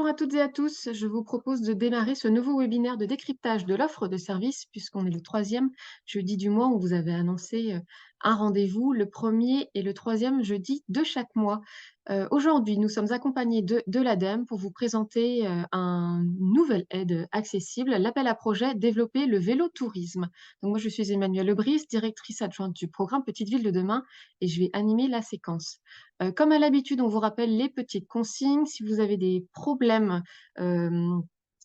Bonjour à toutes et à tous, je vous propose de démarrer ce nouveau webinaire de décryptage de l'offre de service, puisqu'on est le troisième jeudi du mois où vous avez annoncé un rendez-vous, le premier et le troisième jeudi de chaque mois. Aujourd'hui, nous sommes accompagnés de l'ADEME pour vous présenter une nouvelle aide accessible, l'appel à projet Développer le vélo tourisme. Donc moi, je suis Emmanuelle Lebris, directrice adjointe du programme Petite Ville de demain, et je vais animer la séquence. Comme à l'habitude, on vous rappelle les petites consignes. Si vous avez des problèmes, hem,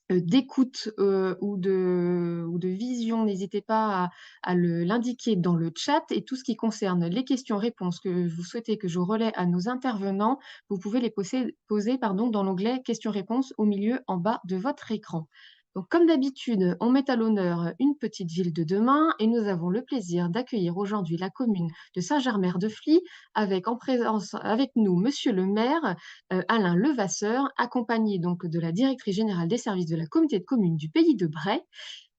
d'écoute, ou de vision, n'hésitez pas à l'indiquer dans le chat et tout ce qui concerne les questions-réponses que vous souhaitez que je relaie à nos intervenants, vous pouvez les poser pardon, dans l'onglet questions-réponses au milieu en bas de votre écran. Donc, comme d'habitude, on met à l'honneur une petite ville de demain et nous avons le plaisir d'accueillir aujourd'hui la commune de Saint-Germer-de-Fly avec en présence avec nous monsieur le maire, Alain Levasseur, accompagné donc de la directrice générale des services de la communauté de communes du Pays de Bray,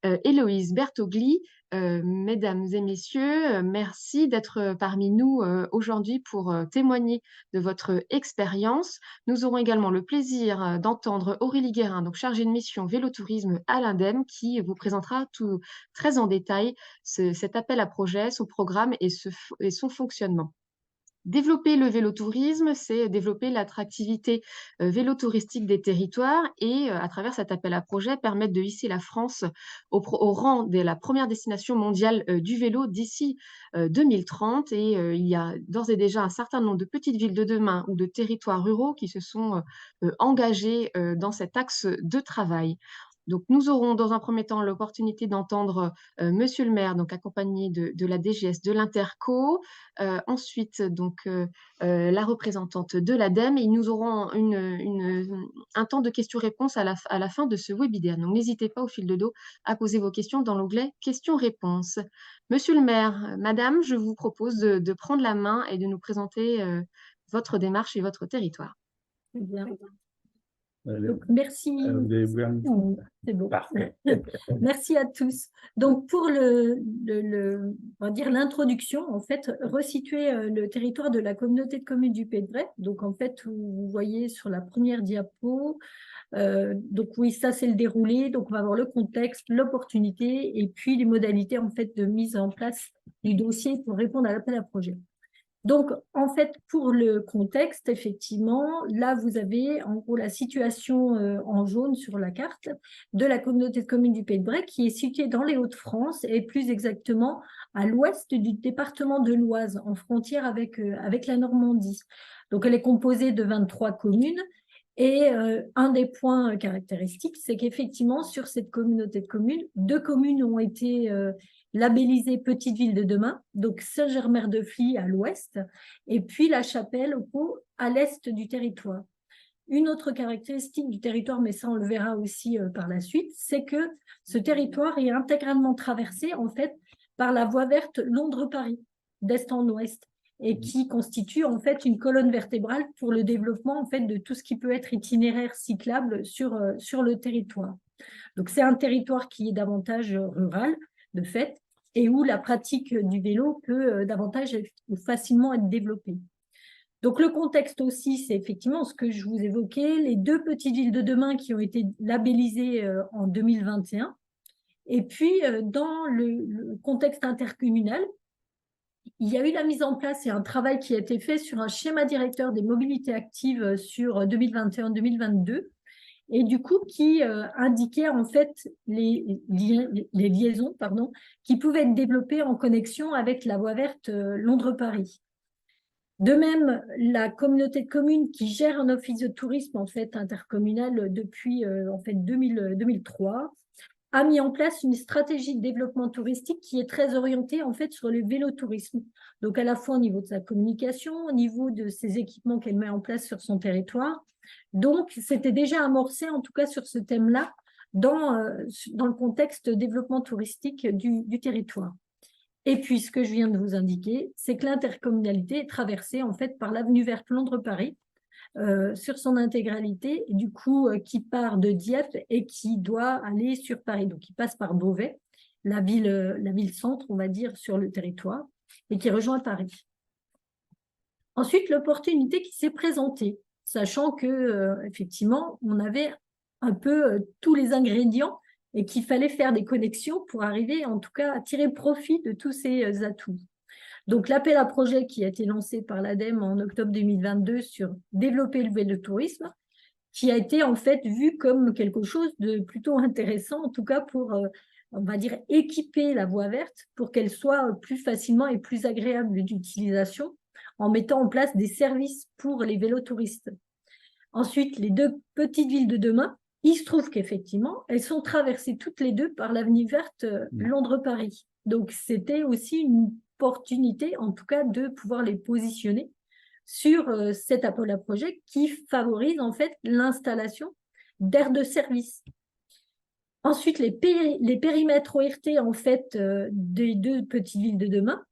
Héloïse Bertogli. Mesdames et messieurs, merci d'être, parmi nous, aujourd'hui pour, témoigner de votre expérience. Nous aurons également le plaisir, d'entendre Aurélie Guérin, donc chargée de mission Vélo-tourisme à l'ADEME, qui vous présentera tout très en détail cet appel à projet, son programme et son fonctionnement. Développer le vélotourisme, c'est développer l'attractivité, vélo-touristique des territoires et à travers cet appel à projets, permettre de hisser la France au rang de la première destination mondiale, du vélo d'ici, 2030 et il y a d'ores et déjà un certain nombre de petites villes de demain ou de territoires ruraux qui se sont, engagés, dans cet axe de travail. Donc nous aurons dans un premier temps l'opportunité d'entendre, monsieur le maire, donc accompagné de la DGS, de l'Interco, ensuite donc la représentante de l'ADEME et nous aurons un temps de questions-réponses à la fin de ce webinaire. Donc n'hésitez pas au fil de l'eau à poser vos questions dans l'onglet questions-réponses. Monsieur le maire, madame, je vous propose de prendre la main et de nous présenter votre démarche et votre territoire. Très bien. Donc, merci. C'est bon. Parfait. Merci à tous. Donc, pour on va dire l'introduction, en fait, resituer le territoire de la communauté de communes du Pays de Bray. Donc, en fait, vous voyez sur la première diapo, donc oui, ça c'est le déroulé. Donc, on va voir le contexte, l'opportunité et puis les modalités en fait de mise en place du dossier pour répondre à l'appel à projet. Donc, en fait, pour le contexte, effectivement, là, vous avez en gros la situation en jaune sur la carte de la communauté de communes du Pays de Bray qui est située dans les Hauts-de-France et plus exactement à l'ouest du département de l'Oise, en frontière avec la Normandie. Donc, elle est composée de 23 communes. Et un des points caractéristiques, c'est qu'effectivement, sur cette communauté de communes, 2 communes ont été labellisée Petite Ville de demain, donc Saint-Germer-de-Fly à l'ouest, et puis La Chapelle à l'est du territoire. Une autre caractéristique du territoire, mais ça on le verra aussi par la suite, c'est que ce territoire est intégralement traversé en fait par la voie verte Londres-Paris, d'est en ouest, et qui constitue en fait une colonne vertébrale pour le développement en fait de tout ce qui peut être itinéraire cyclable sur le territoire. Donc c'est un territoire qui est davantage rural, de fait, et où la pratique du vélo peut davantage facilement être développée. Donc le contexte aussi, c'est effectivement ce que je vous évoquais, les 2 petites villes de demain qui ont été labellisées en 2021. Et puis dans le contexte intercommunal, il y a eu la mise en place et un travail qui a été fait sur un schéma directeur des mobilités actives sur 2021-2022 et du coup qui indiquait en fait les liaisons qui pouvaient être développées en connexion avec la voie verte Londres-Paris. De même, la communauté de communes qui gère un office de tourisme en fait intercommunal depuis en fait 2003 a mis en place une stratégie de développement touristique qui est très orientée en fait sur le vélotourisme. Donc à la fois au niveau de sa communication, au niveau de ses équipements qu'elle met en place sur son territoire. Donc c'était déjà amorcé en tout cas sur ce thème-là dans le contexte développement touristique du territoire. Et puis ce que je viens de vous indiquer, c'est que l'intercommunalité est traversée en fait par l'avenue verte Londres-Paris, sur son intégralité, et du coup qui part de Dieppe et qui doit aller sur Paris. Donc il passe par Beauvais, la ville centre, on va dire, sur le territoire, et qui rejoint Paris. Ensuite, l'opportunité qui s'est présentée, sachant que effectivement, on avait un peu tous les ingrédients et qu'il fallait faire des connexions pour arriver, en tout cas, à tirer profit de tous ces atouts. Donc, l'appel à projet qui a été lancé par l'ADEME en octobre 2022 sur développer le vélotourisme, qui a été en fait vu comme quelque chose de plutôt intéressant, en tout cas pour, on va dire, équiper la voie verte pour qu'elle soit plus facilement et plus agréable d'utilisation en mettant en place des services pour les vélotouristes. Ensuite, les deux petites villes de demain, il se trouve qu'effectivement, elles sont traversées toutes les deux par l'avenue verte Londres-Paris. Donc, c'était aussi une opportunité, en tout cas, de pouvoir les positionner sur cet appel à projet qui favorise en fait l'installation d'aires de service. Ensuite, les périmètres ORT en fait des deux petites villes de demain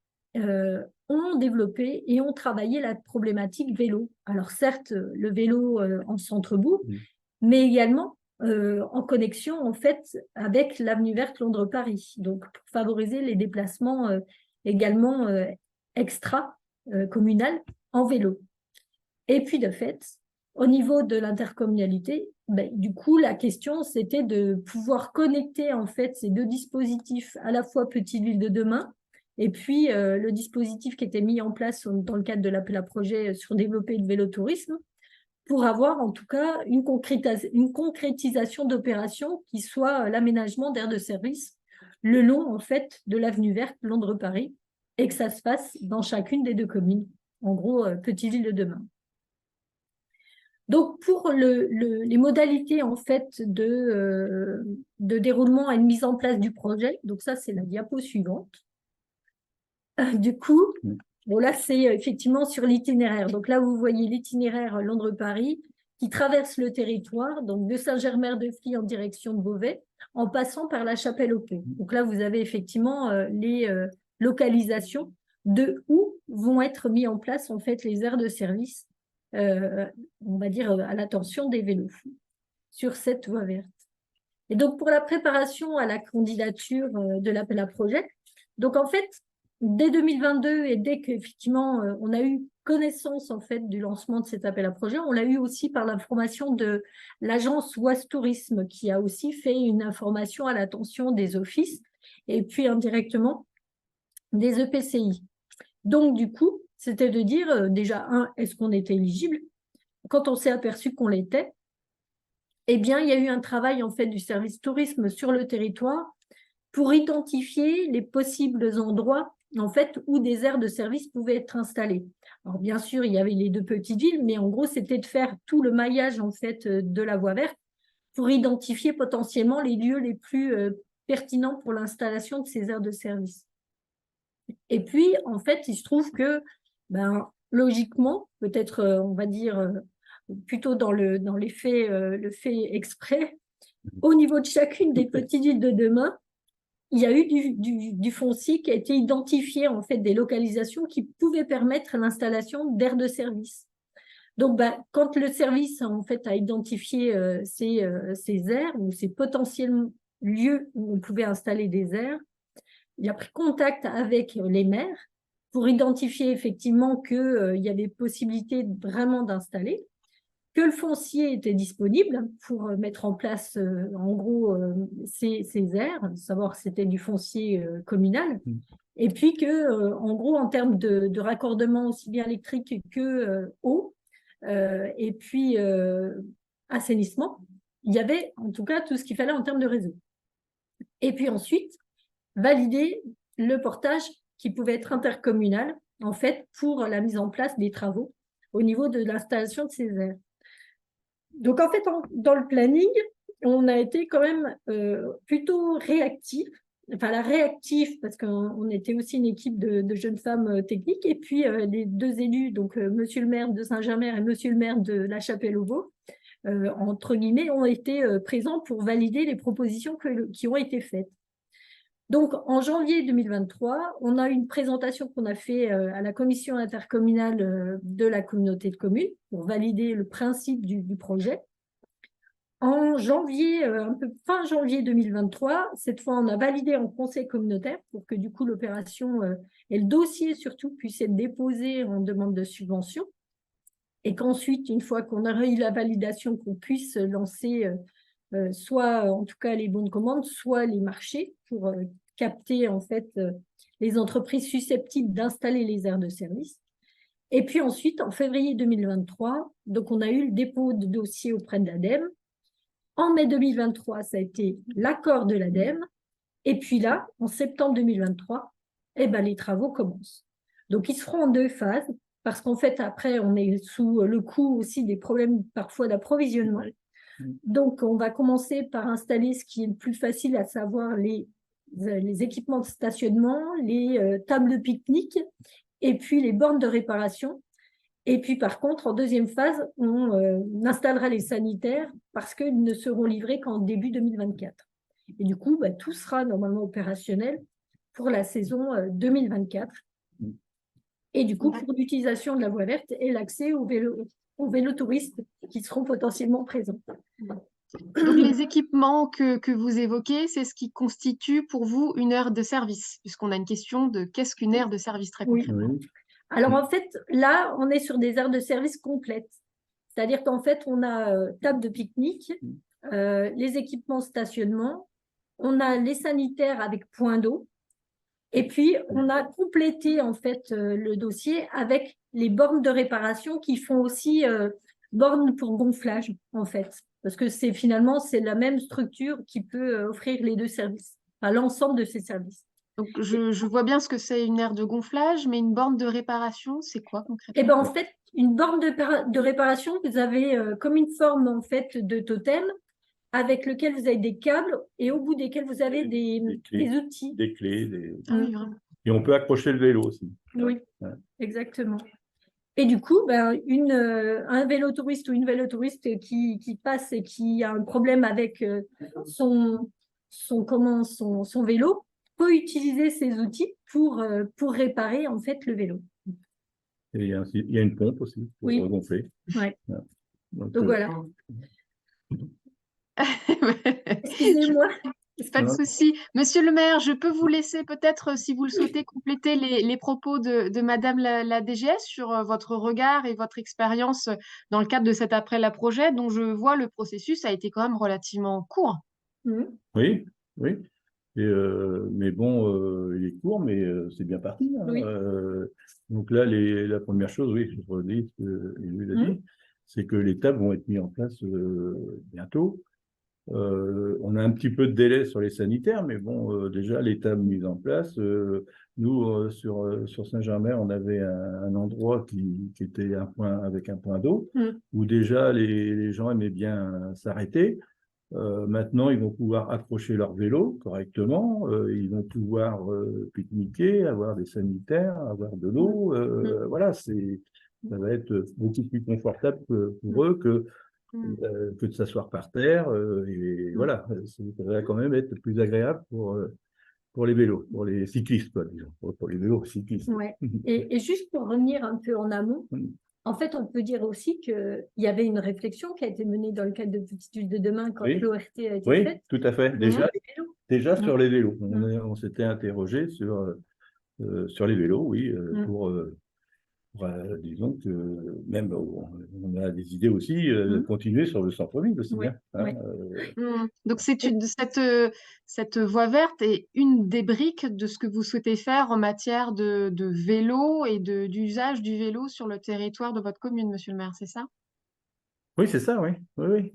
ont développé et ont travaillé la problématique vélo. Alors certes, le vélo en centre-bourg, mais également en connexion en fait avec l'avenue verte Londres-Paris. Donc pour favoriser les déplacements également extra-communal en vélo. Et puis de fait, au niveau de l'intercommunalité, du coup, la question, c'était de pouvoir connecter en fait ces deux dispositifs, à la fois Petite Ville de demain, et puis le dispositif qui était mis en place dans le cadre de l'appel à projet sur développer le vélotourisme, pour avoir en tout cas une concrétisation d'opérations qui soit l'aménagement d'aires de service le long en fait de l'avenue verte Londres-Paris, et que ça se fasse dans chacune des deux communes, en gros Petite Ville de demain. Donc, pour les modalités en fait de déroulement et de mise en place du projet, donc ça, c'est la diapo suivante. Du coup, bon, là, c'est effectivement sur l'itinéraire. Donc là, vous voyez l'itinéraire Londres-Paris qui traverse le territoire, donc de Saint-Germain-de-Fly en direction de Beauvais, en passant par la Chapelle-aux-Pins. Donc là, vous avez effectivement les localisations de où vont être mis en place en fait les aires de service. On va dire, à l'attention des vélos sur cette voie verte. Et donc, pour la préparation à la candidature de l'appel à projet, donc en fait, dès 2022 et dès qu'effectivement on a eu connaissance en fait du lancement de cet appel à projet, on l'a eu aussi par l'information de l'agence Oise Tourisme qui a aussi fait une information à l'attention des offices et puis indirectement des EPCI. Donc, du coup, c'était de dire déjà, est-ce qu'on était éligible? Quand on s'est aperçu qu'on l'était, eh bien, il y a eu un travail en fait du service tourisme sur le territoire pour identifier les possibles endroits en fait où des aires de service pouvaient être installées. Alors bien sûr, il y avait les deux petites villes, mais en gros, c'était de faire tout le maillage en fait de la voie verte pour identifier potentiellement les lieux les plus pertinents pour l'installation de ces aires de service. Et puis, en fait, il se trouve que, logiquement, peut-être, on va dire, plutôt dans le fait exprès, au niveau de chacune des petites villes de demain, il y a eu du foncier qui a été identifié, en fait, des localisations qui pouvaient permettre l'installation d'aires de service. Donc, quand le service, en fait, a identifié ces aires ou ces potentiels lieux où on pouvait installer des aires, il a pris contact avec les maires pour identifier effectivement qu'il y avait possibilité vraiment d'installer, que le foncier était disponible pour mettre en place en gros ces aires, savoir que c'était du foncier communal, et puis que en gros en termes de raccordement aussi bien électrique que eau, et puis assainissement, il y avait en tout cas tout ce qu'il fallait en termes de réseau. Et puis ensuite, valider le portage qui pouvait être intercommunal, en fait, pour la mise en place des travaux au niveau de l'installation de ces aires. Donc, en fait, dans le planning, on a été quand même plutôt réactif. Enfin, la réactif, parce qu'on était aussi une équipe de jeunes femmes techniques, et puis les deux élus, donc monsieur le maire de Saint-Germain et monsieur le maire de la Chapelle-aux-Vaux, entre guillemets, ont été présents pour valider les propositions qui ont été faites. Donc, en janvier 2023, on a une présentation qu'on a fait à la commission intercommunale de la communauté de communes pour valider le principe du projet. En janvier, un peu fin janvier 2023, cette fois, on a validé en conseil communautaire pour que du coup l'opération et le dossier surtout puissent être déposés en demande de subvention. et qu'ensuite, une fois qu'on aura eu la validation, qu'on puisse lancer soit en tout cas les bons de commande, soit les marchés pour capter en fait les entreprises susceptibles d'installer les aires de service. Et puis ensuite, en février 2023, donc on a eu le dépôt de dossier auprès de l'ADEME. En mai 2023, ça a été l'accord de l'ADEME. Et puis là, en septembre 2023, les travaux commencent. Donc, ils se feront en 2 phases, parce qu'en fait, après, on est sous le coup aussi des problèmes parfois d'approvisionnement. Donc, on va commencer par installer ce qui est le plus facile, à savoir les équipements de stationnement, les tables de pique-nique, et puis les bornes de réparation. Et puis, par contre, en deuxième phase, on installera les sanitaires parce qu'ils ne seront livrés qu'en début 2024. Et du coup, tout sera normalement opérationnel pour la saison 2024. Et du coup, pour l'utilisation de la voie verte et l'accès aux vélotouristes qui seront potentiellement présents. Donc, les équipements que vous évoquez, c'est ce qui constitue pour vous une aire de service, puisqu'on a une question de qu'est-ce qu'une aire de service très concrètement. Oui. Alors, en fait, là, on est sur des aires de service complètes. C'est-à-dire qu'en fait, on a table de pique-nique, les équipements stationnement, on a les sanitaires avec point d'eau, et puis on a complété en fait le dossier avec les bornes de réparation qui font aussi bornes pour gonflage en fait, parce que finalement c'est la même structure qui peut offrir les 2 services, enfin, l'ensemble de ces services. Donc, je vois bien ce que c'est une aire de gonflage, mais une borne de réparation, c'est quoi concrètement? Eh ben, en fait, une borne de réparation, vous avez comme une forme en fait de totem avec lequel vous avez des câbles et au bout desquels vous avez des outils. Des clés. Ah oui, vraiment. Et on peut accrocher le vélo aussi. Oui, exactement. Et du coup, un vélotouriste ou une vélotouriste qui passe et qui a un problème avec son vélo peut utiliser ces outils pour réparer en fait le vélo. Et il y a une pompe aussi pour gonfler. Ouais. Voilà. Donc voilà. Excusez-moi. Pas de souci. Monsieur le maire, je peux vous laisser peut-être, si vous le souhaitez, compléter les propos de Madame la DGS sur votre regard et votre expérience dans le cadre de cet appel à projet, dont je vois le processus a été quand même relativement court. Oui, oui. Mais bon, il est court, mais c'est bien parti. Hein. Oui. Donc là, la première chose, oui, je redis ce que lui a dit, c'est que les tables vont être mises en place bientôt. On a un petit peu de délai sur les sanitaires, mais bon, déjà, les tables mises en place. Nous, sur Saint-Germain, on avait un endroit qui était avec un point d'eau, où déjà les gens aimaient bien s'arrêter. Maintenant, ils vont pouvoir accrocher leur vélo correctement, ils vont pouvoir pique-niquer, avoir des sanitaires, avoir de l'eau. Voilà, ça va être beaucoup plus confortable pour eux que de s'asseoir par terre. Et voilà, ça va quand même être plus agréable pour les vélos, pour les cyclistes, quoi, disons, pour les vélos cyclistes. Ouais. Et juste pour revenir un peu en amont, en fait, on peut dire aussi qu'il y avait une réflexion qui a été menée dans le cadre de Petites Villes de demain quand l'ORT a été faite. Oui, tout à fait. Déjà sur les vélos. On s'était interrogé sur les vélos, oui, disons que même on a des idées aussi de continuer sur le centre-ville aussi. Donc, cette voie verte est une des briques de ce que vous souhaitez faire en matière de vélo et d'usage du vélo sur le territoire de votre commune, monsieur le maire, c'est ça? Oui, c'est ça, oui. Oui.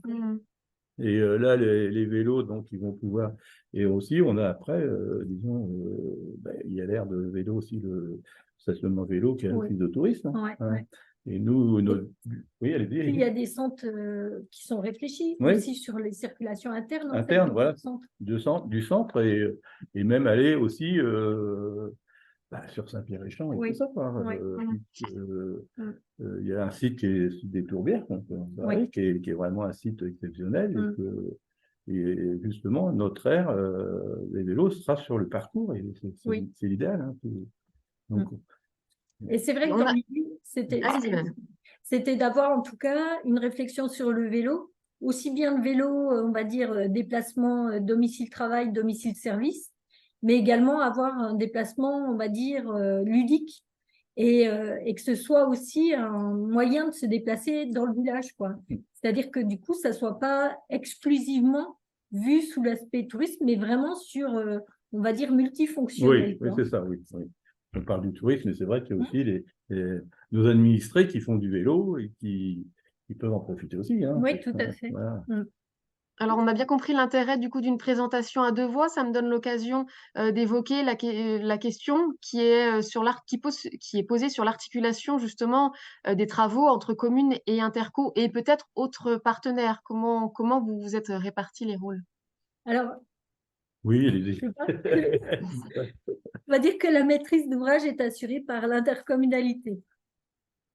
Et là, les vélos, donc, ils vont pouvoir. Et aussi, on a après, disons, il y a l'air de vélo aussi, le stationnement vélo qui a l'office de tourisme. Et nous, oui, allez-y. Il y a des centres qui sont réfléchis aussi sur les circulations internes. Internes, voilà. Du centre et même aller aussi sur Saint-Pierre-et-Champ et tout ça. Il y a un site qui est des Tourbières, qui est vraiment un site exceptionnel. Et justement, notre aire, les vélos, sera sur le parcours. Et c'est l'idéal. Hein, et c'est vrai que c'était d'avoir en tout cas une réflexion sur le vélo, aussi bien le vélo, on va dire, déplacement domicile-travail, domicile-service, mais également avoir un déplacement, on va dire, ludique et que ce soit aussi un moyen de se déplacer dans le village, quoi. C'est-à-dire que du coup, ça ne soit pas exclusivement vu sous l'aspect tourisme, mais vraiment sur, on va dire, multifonctionnel, Oui, quoi. c'est ça, oui. On parle du tourisme, mais c'est vrai qu'il y a aussi nos administrés qui font du vélo et qui peuvent en profiter aussi. Hein. Oui, tout à fait. Voilà. Alors, on a bien compris l'intérêt du coup d'une présentation à deux voix. Ça me donne l'occasion d'évoquer la question qui est qui est posée sur l'articulation justement des travaux entre communes et interco et peut-être autres partenaires. Comment vous vous êtes répartis les rôles? Alors, Oui, allez-y. je pense on va dire que la maîtrise d'ouvrage est assurée par l'intercommunalité.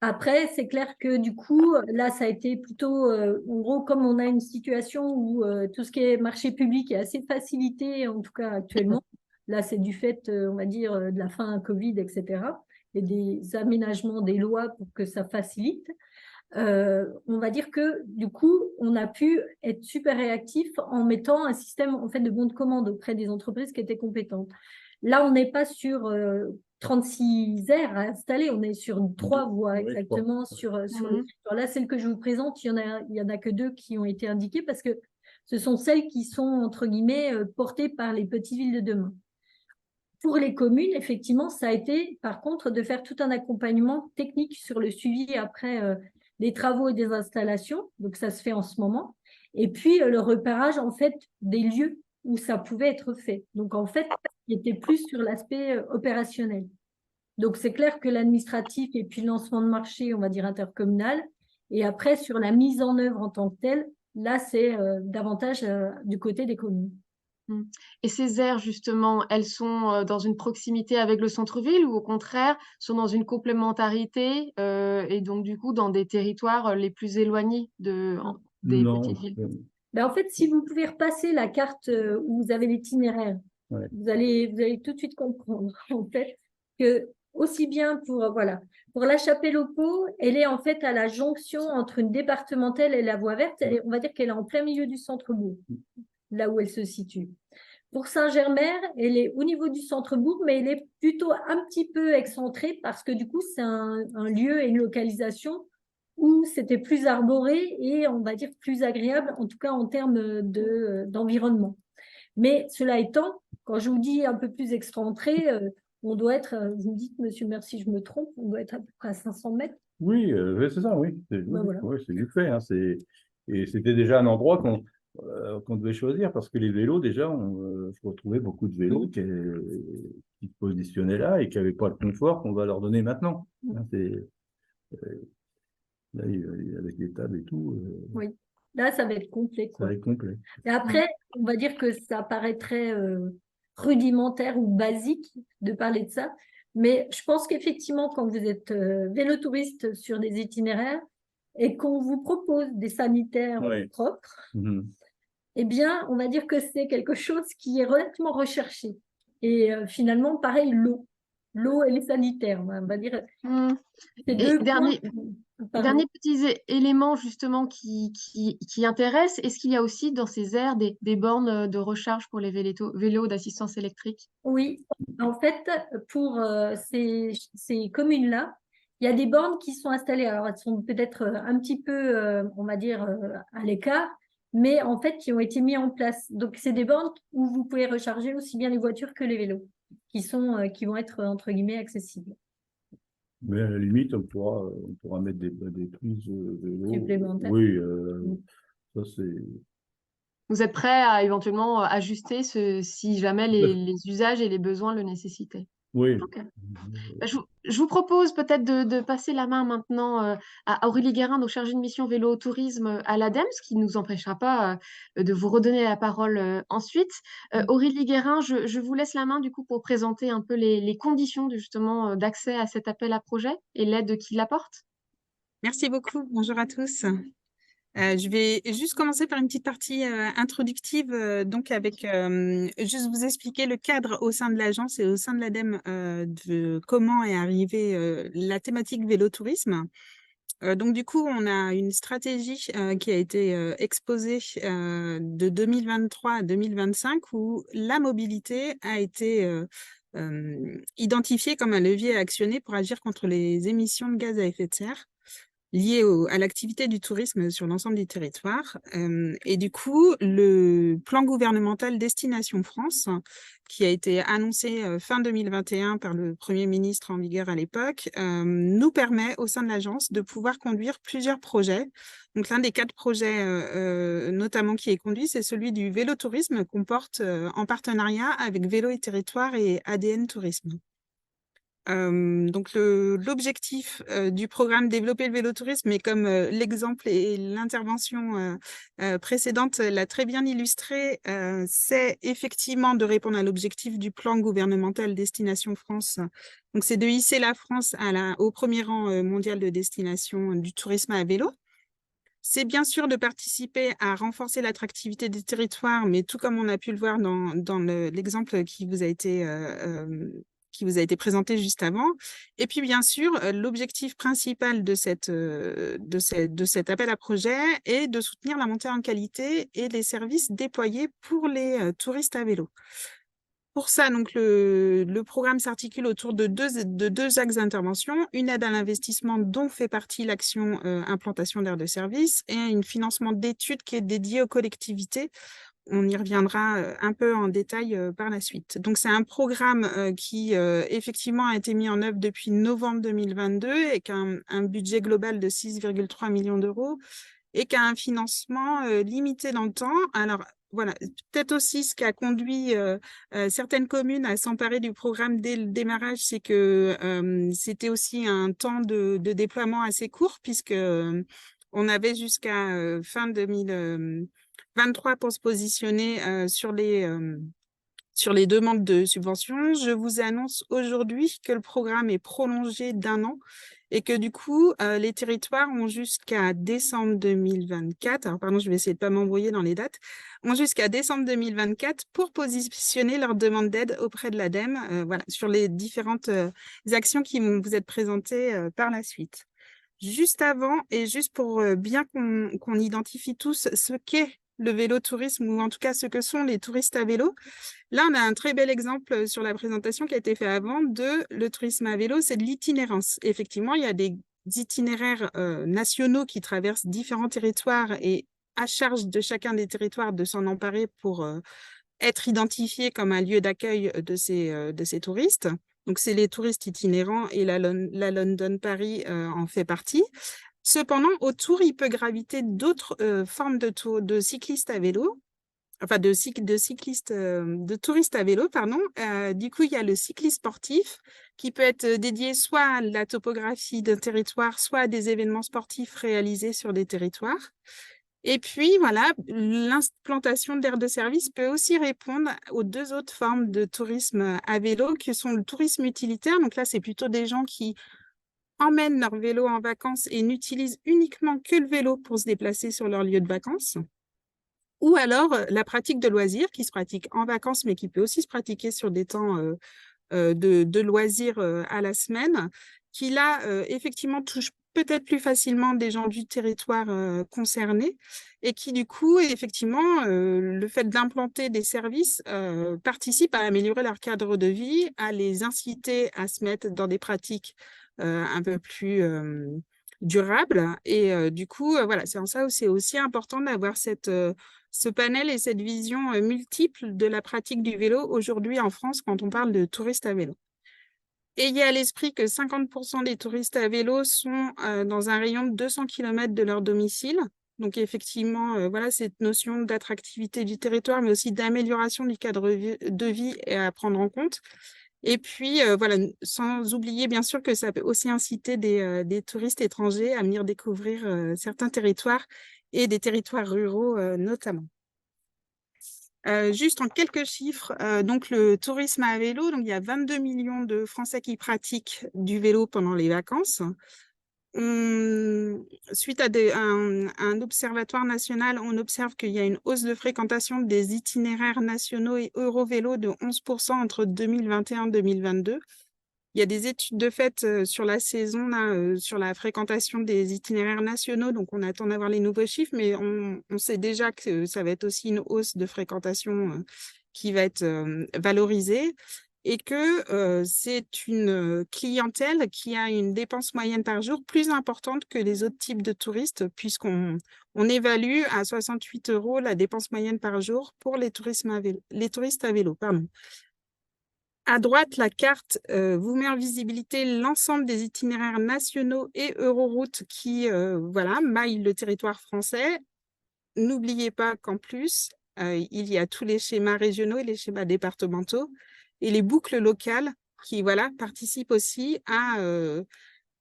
Après, c'est clair que du coup, là, ça a été plutôt, en gros, comme on a une situation où tout ce qui est marché public est assez facilité, en tout cas actuellement. Là, c'est du fait, on va dire, de la fin Covid, etc. Et des aménagements des lois pour que ça facilite. On va dire que du coup, on a pu être super réactif en mettant un système en fait de bons de commande auprès des entreprises qui étaient compétentes. Là, on n'est pas sur 36 aires à installer, on est sur 3 voies exactement sur le territoire. Là, celle que je vous présente, il y en a que 2 qui ont été indiquées parce que ce sont celles qui sont entre guillemets portées par les petites villes de demain. Pour les communes, effectivement, ça a été par contre de faire tout un accompagnement technique sur le suivi après des travaux et des installations. Donc, ça se fait en ce moment. Et puis, le repérage, en fait, des lieux où ça pouvait être fait. Donc, en fait, il était plus sur l'aspect opérationnel. Donc, c'est clair que l'administratif et puis le lancement de marché, on va dire intercommunal. Et après, sur la mise en œuvre en tant que telle, là, c'est davantage du côté des communes. Et ces aires, justement, elles sont dans une proximité avec le centre-ville ou au contraire sont dans une complémentarité et donc du coup dans des territoires les plus éloignés des Non. petites villes? Ben, en fait, si vous pouvez repasser la carte où vous avez l'itinéraire, Ouais. vous allez tout de suite comprendre en fait que aussi bien pour la Chapelle-aux-Pots, elle est en fait à la jonction entre une départementale et la voie verte. On va dire qu'elle est en plein milieu du centre-bourg, là où elle se situe. Pour Saint-Germer, elle est au niveau du centre-bourg, mais elle est plutôt un petit peu excentrée parce que du coup, c'est un lieu et une localisation où c'était plus arboré et on va dire plus agréable, en tout cas en termes d'environnement. Mais cela étant, quand je vous dis un peu plus excentré, on doit être, vous me dites, monsieur, merci, je me trompe, on doit être à peu près à 500 mètres. Oui, c'est ça, oui. C'est voilà. vite fait. Hein, et c'était déjà un endroit qu'on devait choisir parce que les vélos, déjà, je retrouvais beaucoup de vélos qui se positionnaient là et qui n'avaient pas le confort qu'on va leur donner maintenant. Hein, là, avec les tables et tout, Oui, là, ça va être complet, ça quoi. va être complet. Et après, on va dire que ça paraîtrait rudimentaire ou basique de parler de ça, mais je pense qu'effectivement, quand vous êtes vélotouriste sur des itinéraires et qu'on vous propose des sanitaires propres, eh bien, on va dire que c'est quelque chose qui est relativement recherché. Et finalement, pareil, l'eau et les sanitaires, on va dire. C'est deux Dernier petit élément justement qui intéresse, est-ce qu'il y a aussi dans ces aires des bornes de recharge pour les vélos d'assistance électrique? Oui, en fait, pour ces communes-là, il y a des bornes qui sont installées. Alors, elles sont peut-être un petit peu, on va dire, à l'écart, mais en fait, qui ont été mis en place. Donc, c'est des bornes où vous pouvez recharger aussi bien les voitures que les vélos, qui vont être, entre guillemets, accessibles. Mais à la limite, on pourra mettre des prises vélo. Supplémentaires. Oui, ça c'est. Vous êtes prêt à éventuellement ajuster si jamais les usages et les besoins le nécessitaient? Oui. Ok. Je vous propose peut-être de passer la main maintenant à Aurélie Guérin, nos chargée de mission vélo au tourisme à l'ADEME, ce qui ne nous empêchera pas de vous redonner la parole ensuite. Aurélie Guérin, je vous laisse la main du coup pour présenter un peu les conditions justement d'accès à cet appel à projet et l'aide qu'il apporte. Merci beaucoup. Bonjour à tous. Je vais juste commencer par une petite partie introductive, donc avec juste vous expliquer le cadre au sein de l'agence et au sein de l'ADEME de comment est arrivée la thématique vélotourisme. Donc du coup, on a une stratégie qui a été exposée de 2023 à 2025 où la mobilité a été identifié comme un levier à actionner pour agir contre les émissions de gaz à effet de serre liées à l'activité du tourisme sur l'ensemble du territoire. Et du coup, le plan gouvernemental Destination France, qui a été annoncé fin 2021 par le Premier ministre en vigueur à l'époque, nous permet au sein de l'agence de pouvoir conduire plusieurs projets. Donc l'un des 4 projets notamment qui est conduit, c'est celui du vélotourisme qu'on porte en partenariat avec Vélo et Territoire et ADN Tourisme. Donc l'objectif du programme Développer le vélotourisme, mais comme l'exemple et l'intervention précédente l'a très bien illustré, c'est effectivement de répondre à l'objectif du plan gouvernemental Destination France. Donc c'est de hisser la France au premier rang mondial de destination du tourisme à vélo. C'est bien sûr de participer à renforcer l'attractivité des territoires, mais tout comme on a pu le voir dans l'exemple qui vous a été présenté juste avant. Et puis, bien sûr, l'objectif principal de cet appel à projet est de soutenir la montée en qualité et les services déployés pour les touristes à vélo. Pour ça, donc, le programme s'articule autour de deux axes d'intervention, une aide à l'investissement dont fait partie l'action implantation d'aires de service et un financement d'études qui est dédié aux collectivités. On y reviendra un peu en détail par la suite. Donc, c'est un programme qui, effectivement, a été mis en œuvre depuis novembre 2022 et qui a un budget global de 6,3 millions d'euros et qui a un financement limité dans le temps. Alors, voilà, peut-être aussi ce qui a conduit certaines communes à s'emparer du programme dès le démarrage, c'est que c'était aussi un temps de déploiement assez court, puisque on avait jusqu'à fin 2023 pour se positionner sur les demandes de subventions. Je vous annonce aujourd'hui que le programme est prolongé d'1 an et que du coup, les territoires ont jusqu'à décembre 2024, alors pardon, je vais essayer de ne pas m'embrouiller dans les dates, ont jusqu'à décembre 2024 pour positionner leur demande d'aide auprès de l'ADEME, voilà, sur les différentes actions qui vont vous être présentées par la suite. Juste avant, et juste pour bien qu'on identifie tous ce qu'est le vélotourisme, ou en tout cas ce que sont les touristes à vélo, là, on a un très bel exemple sur la présentation qui a été fait avant de le tourisme à vélo, c'est de l'itinérance. Effectivement, il y a des itinéraires nationaux qui traversent différents territoires et à charge de chacun des territoires de s'en emparer pour être identifié comme un lieu d'accueil de ces touristes. Donc, c'est les touristes itinérants et la London Paris en fait partie. Cependant, autour, il peut graviter d'autres formes de cyclistes à vélo, enfin de touristes à vélo, pardon. Du coup, il y a le cyclisme sportif qui peut être dédié soit à la topographie d'un territoire, soit à des événements sportifs réalisés sur des territoires. Et puis, voilà, l'implantation d'aires de service peut aussi répondre aux 2 autres formes de tourisme à vélo, qui sont le tourisme utilitaire. Donc là, c'est plutôt des gens qui emmènent leur vélo en vacances et n'utilisent uniquement que le vélo pour se déplacer sur leur lieu de vacances. Ou alors la pratique de loisirs qui se pratique en vacances, mais qui peut aussi se pratiquer sur des temps de loisirs à la semaine, qui là, effectivement, touche peut-être plus facilement des gens du territoire concernés et qui, du coup, effectivement, le fait d'implanter des services participe à améliorer leur cadre de vie, à les inciter à se mettre dans des pratiques un peu plus durables. Et du coup, voilà, c'est en ça où c'est aussi important d'avoir ce panel et cette vision multiple de la pratique du vélo aujourd'hui en France quand on parle de touristes à vélo. Ayez à l'esprit que 50% des touristes à vélo sont dans un rayon de 200 km de leur domicile. Donc effectivement, voilà, cette notion d'attractivité du territoire, mais aussi d'amélioration du cadre de vie est à prendre en compte. Et puis, voilà, sans oublier bien sûr que ça peut aussi inciter des touristes étrangers à venir découvrir certains territoires et des territoires ruraux notamment. Juste en quelques chiffres, donc le tourisme à vélo, donc il y a 22 millions de Français qui pratiquent du vélo pendant les vacances. Suite à un observatoire national, on observe qu'il y a une hausse de fréquentation des itinéraires nationaux et Eurovélo de 11% entre 2021 et 2022. Il y a des études de fait sur la saison, là, sur la fréquentation des itinéraires nationaux, donc on attend d'avoir les nouveaux chiffres, mais on sait déjà que ça va être aussi une hausse de fréquentation qui va être valorisée. et que c'est une clientèle qui a une dépense moyenne par jour plus importante que les autres types de touristes, puisqu'on évalue à 68 € la dépense moyenne par jour pour les touristes à vélo. Pardon. À droite, la carte vous met en visibilité l'ensemble des itinéraires nationaux et Euroroute qui maillent le territoire français. N'oubliez pas qu'en plus, il y a tous les schémas régionaux et les schémas départementaux et les boucles locales qui participent aussi à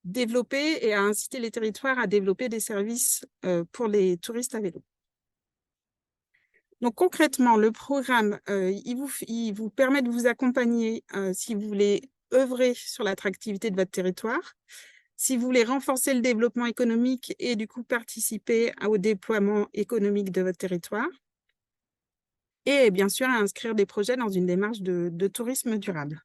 développer et à inciter les territoires à développer des services pour les touristes à vélo. Donc concrètement, le programme, il vous permet de vous accompagner si vous voulez œuvrer sur l'attractivité de votre territoire, si vous voulez renforcer le développement économique et du coup participer au déploiement économique de votre territoire, et bien sûr à inscrire des projets dans une démarche de tourisme durable.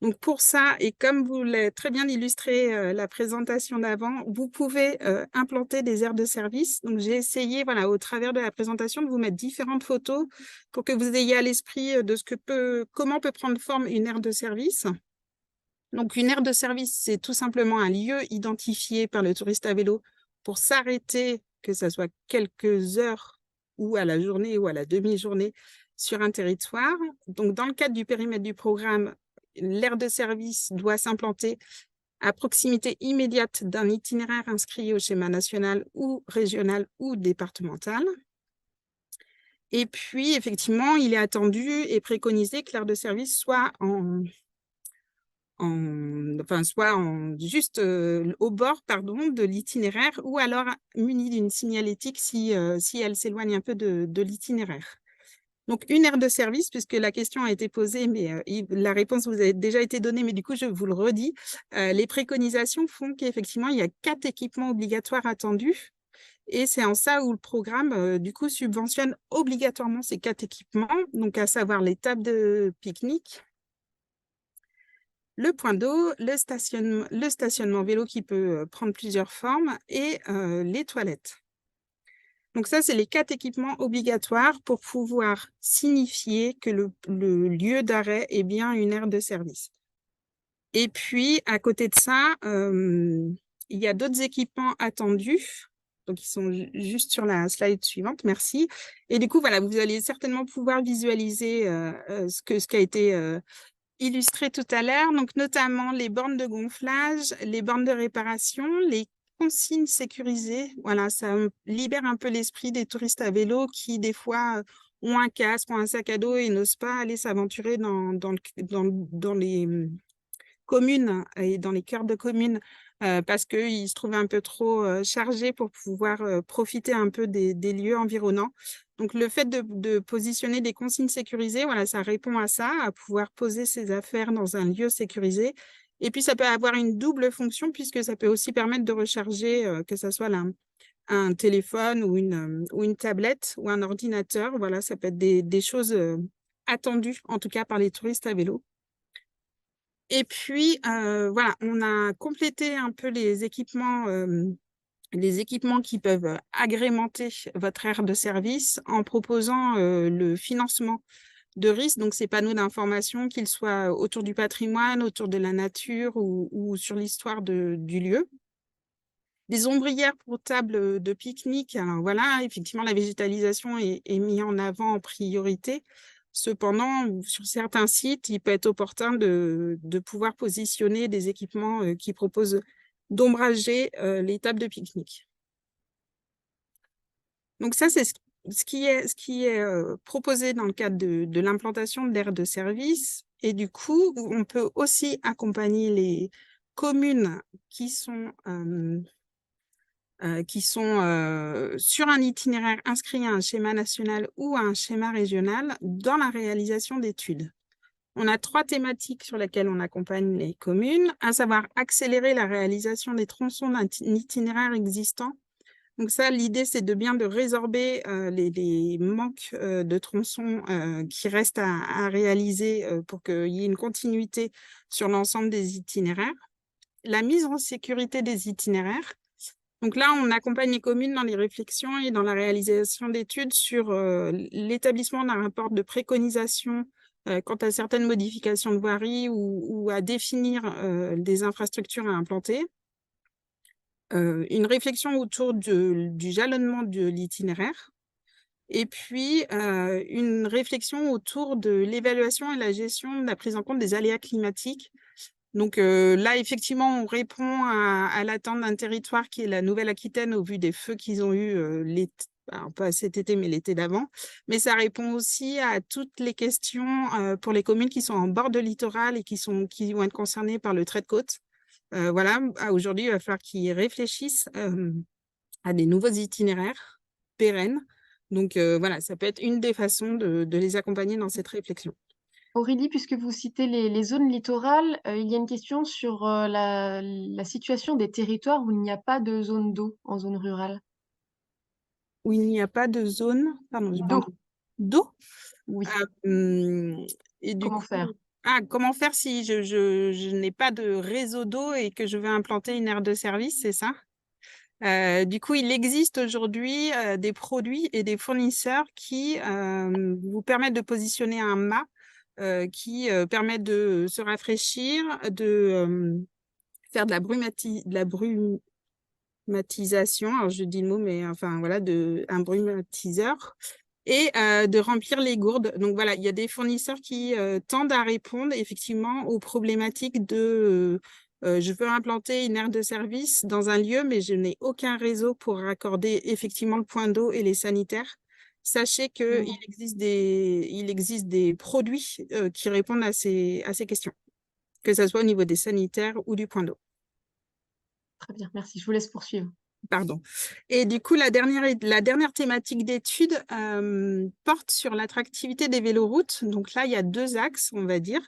Donc pour ça, et comme vous l'avez très bien illustré la présentation d'avant, vous pouvez implanter des aires de service. Donc j'ai essayé, au travers de la présentation, de vous mettre différentes photos pour que vous ayez à l'esprit de comment peut prendre forme une aire de service. Donc une aire de service, c'est tout simplement un lieu identifié par le touriste à vélo pour s'arrêter, que ce soit quelques heures ou à la journée ou à la demi-journée sur un territoire. Donc dans le cadre du périmètre du programme, l'aire de service doit s'implanter à proximité immédiate d'un itinéraire inscrit au schéma national ou régional ou départemental. Et puis, effectivement, il est attendu et préconisé que l'aire de service soit juste au bord de l'itinéraire ou alors munie d'une signalétique si elle s'éloigne un peu de l'itinéraire. Donc, une aire de service, puisque la question a été posée, mais la réponse vous a déjà été donnée, mais du coup, je vous le redis. Les préconisations font qu'effectivement, il y a 4 équipements obligatoires attendus. Et c'est en ça où le programme, du coup, subventionne obligatoirement ces 4 équipements, donc à savoir les tables de pique-nique, le point d'eau, le stationnement vélo qui peut prendre plusieurs formes et les toilettes. Donc ça, c'est les 4 équipements obligatoires pour pouvoir signifier que le lieu d'arrêt est bien une aire de service. Et puis, à côté de ça, il y a d'autres équipements attendus. Donc, ils sont juste sur la slide suivante. Merci. Et du coup, vous allez certainement pouvoir visualiser ce qui a été illustré tout à l'heure. Donc, notamment les bornes de gonflage, les bornes de réparation, les consignes sécurisées. Ça libère un peu l'esprit des touristes à vélo qui, des fois, ont un casque, ont un sac à dos et n'osent pas aller s'aventurer dans les communes et dans les cœurs de communes parce qu'ils se trouvent un peu trop chargés pour pouvoir profiter un peu des lieux environnants. Donc, le fait de positionner des consignes sécurisées, ça répond à ça, à pouvoir poser ses affaires dans un lieu sécurisé. Et puis, ça peut avoir une double fonction puisque ça peut aussi permettre de recharger, que ce soit un téléphone ou une tablette ou un ordinateur. Ça peut être des choses attendues, en tout cas par les touristes à vélo. Et puis, on a complété un peu les équipements qui peuvent agrémenter votre aire de service en proposant le financement de risques, donc ces panneaux d'information, qu'ils soient autour du patrimoine, autour de la nature ou sur l'histoire du lieu. Des ombrières pour table de pique-nique. Alors effectivement, la végétalisation est mise en avant en priorité. Cependant, sur certains sites, il peut être opportun de pouvoir positionner des équipements qui proposent d'ombrager les tables de pique-nique. Donc ça, c'est ce qui est proposé dans le cadre de l'implantation de l'aire de service. Et du coup, on peut aussi accompagner les communes qui sont sur un itinéraire inscrit à un schéma national ou à un schéma régional dans la réalisation d'études. On a 3 thématiques sur lesquelles on accompagne les communes, à savoir accélérer la réalisation des tronçons d'un itinéraire existant. Donc ça, l'idée, c'est de résorber les manques de tronçons qui restent à réaliser pour qu'il y ait une continuité sur l'ensemble des itinéraires. La mise en sécurité des itinéraires. Donc là, on accompagne les communes dans les réflexions et dans la réalisation d'études sur l'établissement d'un rapport de préconisation quant à certaines modifications de voirie ou à définir des infrastructures à implanter. Une réflexion autour du jalonnement de l'itinéraire. Et puis, une réflexion autour de l'évaluation et la gestion de la prise en compte des aléas climatiques. Donc là, effectivement, on répond à l'attente d'un territoire qui est la Nouvelle-Aquitaine au vu des feux qu'ils ont eu pas cet été, mais l'été d'avant. Mais ça répond aussi à toutes les questions pour les communes qui sont en bord de littoral et qui vont être concernées par le trait de côte. Voilà, aujourd'hui, il va falloir qu'ils réfléchissent à des nouveaux itinéraires pérennes. Donc voilà, ça peut être une des façons de les accompagner dans cette réflexion. Aurélie, puisque vous citez les zones littorales, il y a une question sur la situation des territoires où il n'y a pas de zone d'eau en zone rurale. Où il n'y a pas de zone, pardon, j'ai pas D'eau, entendu. D'eau. oui. Et du Comment coup, faire? comment faire si je n'ai pas de réseau d'eau et que je veux implanter une aire de service, c'est ça? Du coup, il existe aujourd'hui des produits et des fournisseurs qui vous permettent de positionner un mât qui permet de se rafraîchir, de faire de la brumatisation. Alors, je dis le mot, mais enfin, voilà, un brumatiseur et de remplir les gourdes. Donc, voilà, il y a des fournisseurs qui tendent à répondre effectivement aux problématiques de je veux implanter une aire de service dans un lieu, mais je n'ai aucun réseau pour raccorder effectivement le point d'eau et les sanitaires. Sachez qu'il existe des produits qui répondent à ces questions, que ce soit au niveau des sanitaires ou du point d'eau. Très bien, merci. Je vous laisse poursuivre. Pardon. Et du coup, la dernière thématique d'étude porte sur l'attractivité des véloroutes. Donc là, il y a deux axes, on va dire.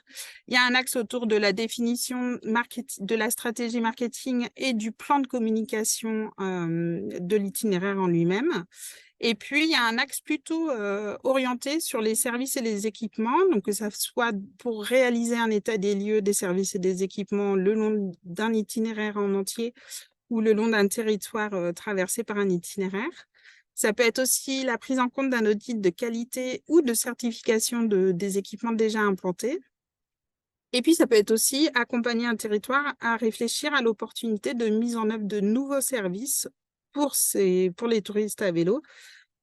Il y a un axe autour de la définition de la stratégie marketing et du plan de communication de l'itinéraire en lui-même. Et puis, il y a un axe plutôt orienté sur les services et les équipements, donc que ça soit pour réaliser un état des lieux des services et des équipements le long d'un itinéraire en entier ou le long d'un territoire traversé par un itinéraire. Ça peut être aussi la prise en compte d'un audit de qualité ou de certification des équipements déjà implantés. Et puis, ça peut être aussi accompagner un territoire à réfléchir à l'opportunité de mise en œuvre de nouveaux services pour les touristes à vélo.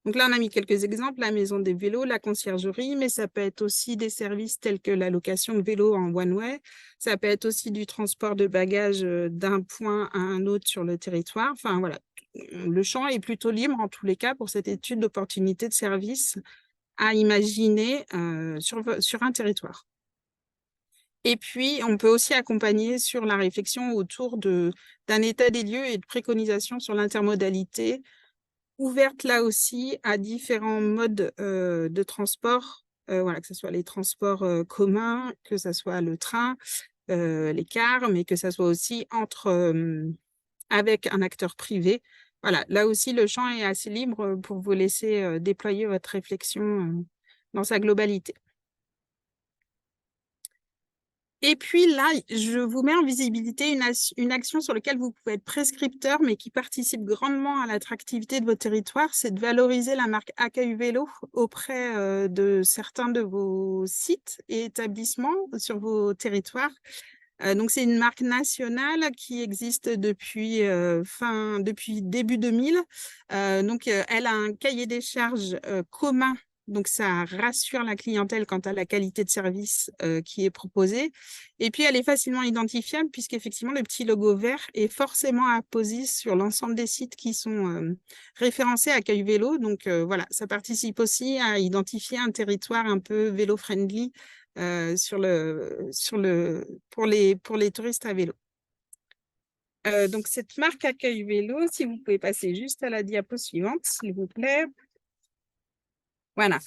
Donc là, on a mis quelques exemples, la maison des vélos, la conciergerie, mais ça peut être aussi des services tels que la location de vélos en one-way. Ça peut être aussi du transport de bagages d'un point à un autre sur le territoire. Enfin, voilà, le champ est plutôt libre en tous les cas pour cette étude d'opportunité de service à imaginer sur un territoire. Et puis, on peut aussi accompagner sur la réflexion autour d'un état des lieux et de préconisation sur l'intermodalité, ouverte là aussi à différents modes de transport, voilà, que ce soit les transports communs, que ce soit le train, les cars, mais que ce soit aussi avec un acteur privé. Voilà, là aussi, le champ est assez libre pour vous laisser déployer votre réflexion dans sa globalité. Et puis là, je vous mets en visibilité une action sur laquelle vous pouvez être prescripteur, mais qui participe grandement à l'attractivité de votre territoire, c'est de valoriser la marque Accueil Vélo auprès de certains de vos sites et établissements sur vos territoires. Donc, c'est une marque nationale qui existe depuis début 2000. Elle a un cahier des charges commun. Donc, ça rassure la clientèle quant à la qualité de service qui est proposée. Et puis, elle est facilement identifiable puisqu'effectivement, le petit logo vert est forcément apposé sur l'ensemble des sites qui sont référencés à Accueil Vélo. Donc, voilà, ça participe aussi à identifier un territoire un peu vélo-friendly pour les touristes à vélo. Donc, cette marque Accueil Vélo, si vous pouvez passer juste à la diapo suivante, s'il vous plaît. Voilà.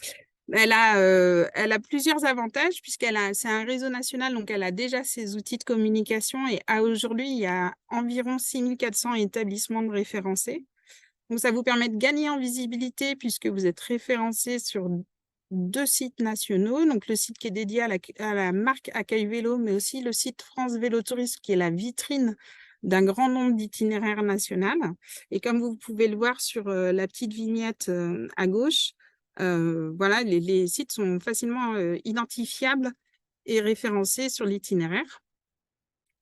Elle a plusieurs avantages c'est un réseau national, donc elle a déjà ses outils de communication et aujourd'hui, il y a environ 6400 établissements de référencés. Donc, ça vous permet de gagner en visibilité puisque vous êtes référencé sur 2 sites nationaux. Donc, le site qui est dédié à la marque Accueil Vélo, mais aussi le site France Vélo Tourisme qui est la vitrine d'un grand nombre d'itinéraires nationaux. Et comme vous pouvez le voir sur la petite vignette à gauche, Voilà, les sites sont facilement identifiables et référencés sur l'itinéraire.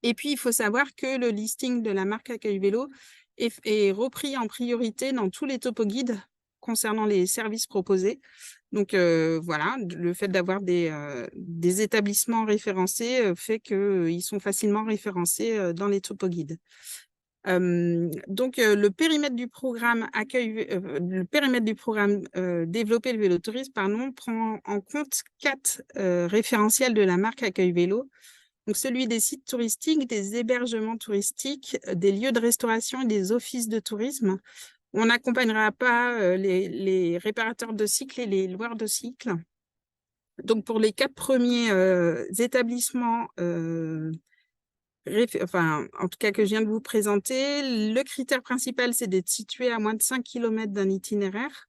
Et puis, il faut savoir que le listing de la marque Accueil Vélo est repris en priorité dans tous les topoguides concernant les services proposés. Donc, voilà, le fait d'avoir des établissements référencés fait qu'ils sont facilement référencés dans les topoguides. Donc, le périmètre du programme Développer le vélotourisme, prend en compte 4 référentiels de la marque Accueil Vélo. Donc, celui des sites touristiques, des hébergements touristiques, des lieux de restauration et des offices de tourisme. On n'accompagnera pas les réparateurs de cycles et les loueurs de cycles. Donc, pour les 4 premiers établissements, en tout cas que je viens de vous présenter, le critère principal, c'est d'être situé à moins de 5 km d'un itinéraire.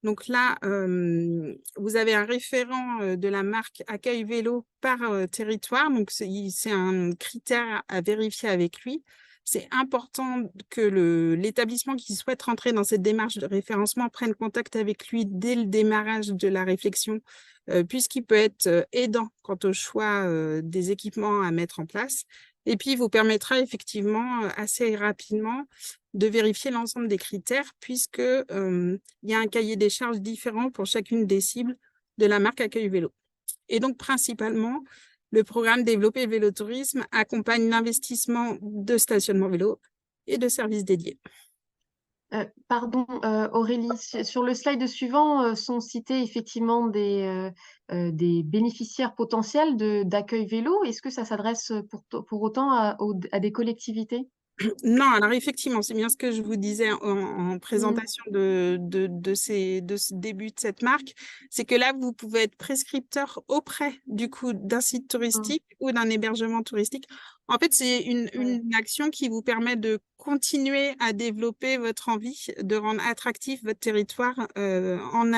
Donc là, vous avez un référent de la marque Accueil Vélo par territoire. Donc, c'est un critère à vérifier avec lui. C'est important que l'établissement qui souhaite rentrer dans cette démarche de référencement prenne contact avec lui dès le démarrage de la réflexion, puisqu'il peut être aidant quant au choix des équipements à mettre en place. Et puis, il vous permettra effectivement assez rapidement de vérifier l'ensemble des critères, puisque il y a un cahier des charges différent pour chacune des cibles de la marque Accueil Vélo. Et donc, principalement, le programme Développer le vélotourisme accompagne l'investissement de stationnement vélo et de services dédiés. Pardon, Aurélie, sur le slide suivant sont cités effectivement des bénéficiaires potentiels d'accueil vélo. Est-ce que ça s'adresse pour autant à des collectivités? Non, alors effectivement, c'est bien ce que je vous disais en présentation de ce début de cette marque, c'est que là, vous pouvez être prescripteur auprès du coup d'un site touristique ou d'un hébergement touristique. En fait, c'est une action qui vous permet de continuer à développer votre envie, de rendre attractif votre territoire en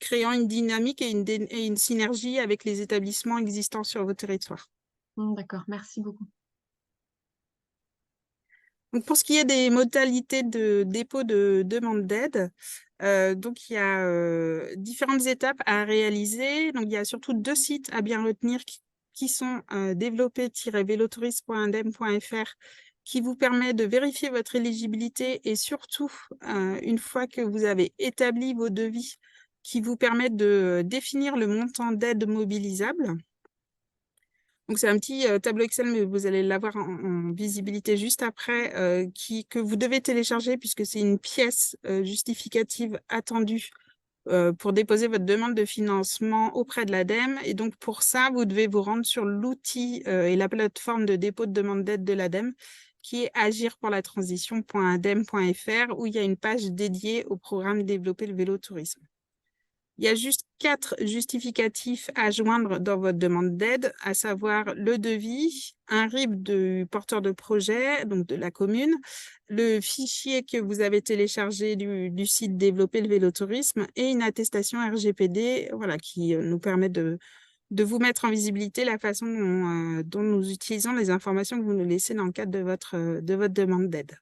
créant une dynamique et une synergie avec les établissements existants sur votre territoire. D'accord, merci beaucoup. Donc, pour ce qui est des modalités de dépôt de demande d'aide, donc il y a différentes étapes à réaliser. Donc, il y a surtout 2 sites à bien retenir qui sont développer-vélotourisme.indem.fr qui vous permet de vérifier votre éligibilité et surtout, une fois que vous avez établi vos devis, qui vous permet de définir le montant d'aide mobilisable. Donc, c'est un petit tableau Excel, mais vous allez l'avoir en visibilité juste après, que vous devez télécharger puisque c'est une pièce justificative attendue pour déposer votre demande de financement auprès de l'ADEME. Et donc, pour ça, vous devez vous rendre sur l'outil et la plateforme de dépôt de demande d'aide de l'ADEME, qui est agirpourlatransition.indem.fr, où il y a une page dédiée au programme Développer le vélotourisme. Il y a juste 4 justificatifs à joindre dans votre demande d'aide, à savoir le devis, un RIB du porteur de projet, donc de la commune, le fichier que vous avez téléchargé du site Développer le vélotourisme et une attestation RGPD, voilà, qui nous permet de vous mettre en visibilité la façon dont nous utilisons les informations que vous nous laissez dans le cadre de votre demande d'aide.